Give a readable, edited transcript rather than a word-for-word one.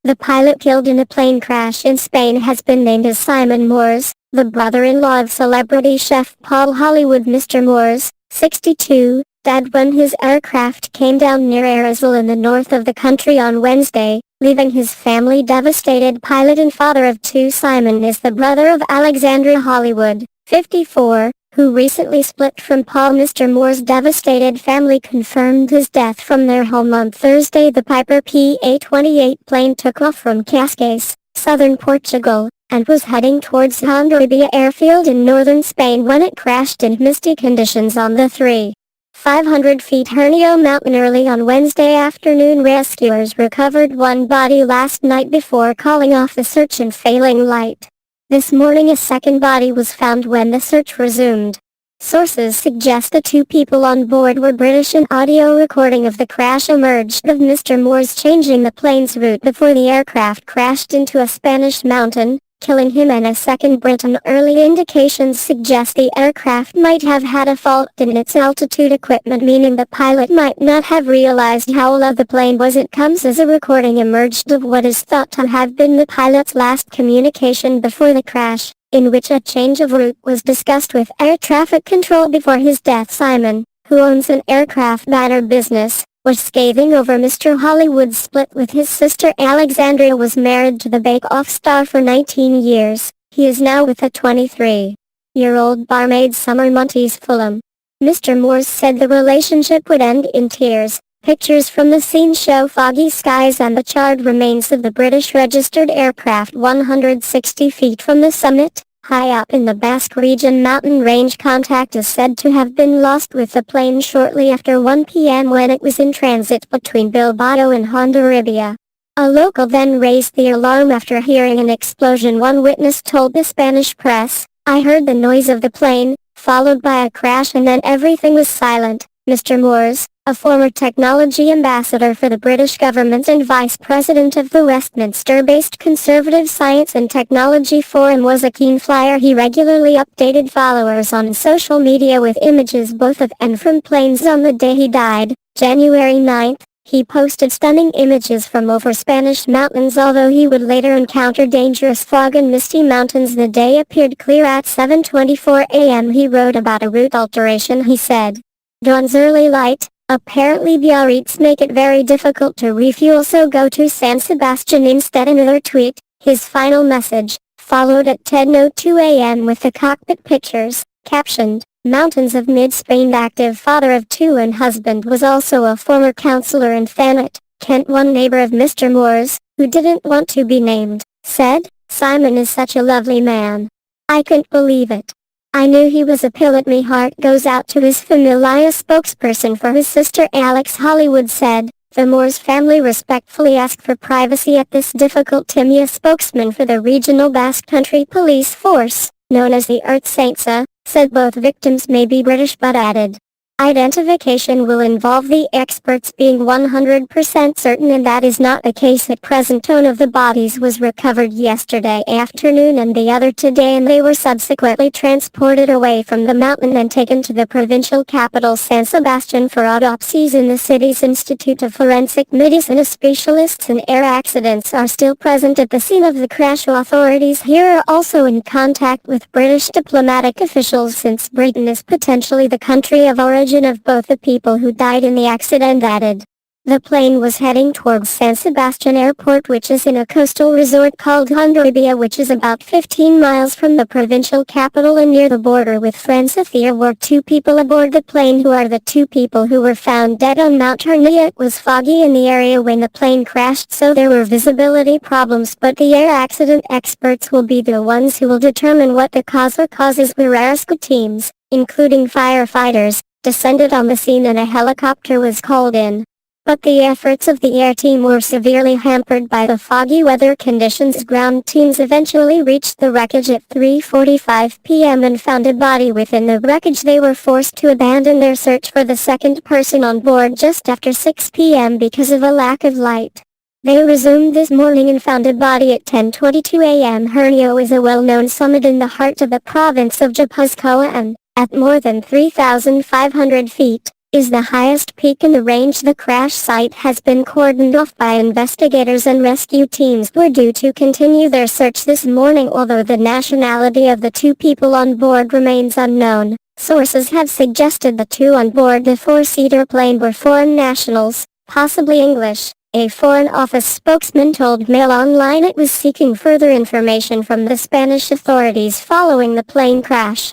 The pilot killed in a plane crash in Spain has been named as Simon Moores, the brother-in-law of celebrity chef Paul Hollywood. Mr. Moores, 62, died when his aircraft came down near Arizal in the north of the country on Wednesday, leaving his family devastated. Pilot and father of two. Simon is the brother of Alexandra Hollywood, 54, who recently split from Paul. Mr. Moore's devastated family confirmed his death from their home on Thursday. The Piper PA-28 plane took off from Cascais, southern Portugal, and was heading towards Hondarribia airfield in northern Spain when it crashed in misty conditions on the 3,500 feet Hernio mountain early on Wednesday afternoon. Rescuers recovered one body last night before calling off the search in failing light. This morning a second body was found when the search resumed. Sources suggest the two people on board were British. An audio recording of the crash emerged of Mr. Moores changing the plane's route before the aircraft crashed into a Spanish mountain, killing him and a second Briton. Early indications suggest the aircraft might have had a fault in its altitude equipment, meaning the pilot might not have realized how low the plane was. It comes as a recording emerged of what is thought to have been the pilot's last communication before the crash, in which a change of route was discussed with air traffic control before his death. Simon, who owns an aircraft banner business, was scathing over Mr. Hollywood's split with his sister. Alexandria was married to the Bake Off star for 19 years. He is now with a 23-year-old barmaid Summer Monteith Fulham. Mr. Moores said the relationship would end in tears. Pictures from the scene show foggy skies and the charred remains of the British registered aircraft 160 feet from the summit, high up in the Basque region mountain range. Contact is said to have been lost with the plane shortly after 1 p.m. when it was in transit between Bilbao and Hondarribia. A local then raised the alarm after hearing an explosion. One witness told the Spanish press, "I heard the noise of the plane, followed by a crash, and then everything was silent." Mr. Moores, a former technology ambassador for the British government and vice president of the Westminster-based Conservative Science and Technology Forum, was a keen flyer. He regularly updated followers on social media with images both of and from planes. On the day he died, January 9, he posted stunning images from over Spanish mountains, although he would later encounter dangerous fog and misty mountains. The day appeared clear at 7:24 a.m. He wrote about a route alteration. He said, "Dawn's early light. Apparently Biarritz make it very difficult to refuel, so go to San Sebastian instead." Another tweet, his final message, followed at 10:02 a.m. with the cockpit pictures, captioned, "Mountains of Mid-Spain." Active father of two and husband was also a former councillor in Thanet, Kent. One neighbor of Mr. Moores, who didn't want to be named, said, "Simon is such a lovely man. I couldn't believe it. I knew he was a pilot. My heart goes out to his family." A spokesperson for his sister Alex Hollywood said, "The Moores family respectfully ask for privacy at this difficult time." A spokesman for the regional Basque Country police force, known as the Ertzaintza, said both victims may be British but added, "Identification will involve the experts being 100% certain, and that is not the case at present." One of the bodies was recovered yesterday afternoon and the other today, and they were subsequently transported away from the mountain and taken to the provincial capital San Sebastian for autopsies in the city's Institute of Forensic Medicine. Specialists in air accidents are still present at the scene of the crash. Authorities here are also in contact with British diplomatic officials, since Britain is potentially the country of origin of both the people who died in the accident. Added, the plane was heading towards San Sebastian Airport, which is in a coastal resort called Hondarribia, which is about 15 miles from the provincial capital and near the border with France. There were two people aboard the plane who are the two people who were found dead on Mount Hernio. It was foggy in the area when the plane crashed, so there were visibility problems, but the air accident experts will be the ones who will determine what the cause or causes were. Rescue teams, including firefighters, descended on the scene and a helicopter was called in. But the efforts of the air team were severely hampered by the foggy weather conditions. Ground teams eventually reached the wreckage at 3:45 p.m. and found a body within the wreckage. They were forced to abandon their search for the second person on board just after 6 p.m. because of a lack of light. They resumed this morning and found a body at 10:22 a.m. Hernio is a well-known summit in the heart of the province of Gipuzkoa and, at more than 3,500 feet, is the highest peak in the range. The crash site has been cordoned off by investigators, and rescue teams were due to continue their search this morning, although the nationality of the two people on board remains unknown. Sources have suggested the two on board the four-seater plane were foreign nationals, possibly English. A Foreign Office spokesman told Mail Online it was seeking further information from the Spanish authorities following the plane crash.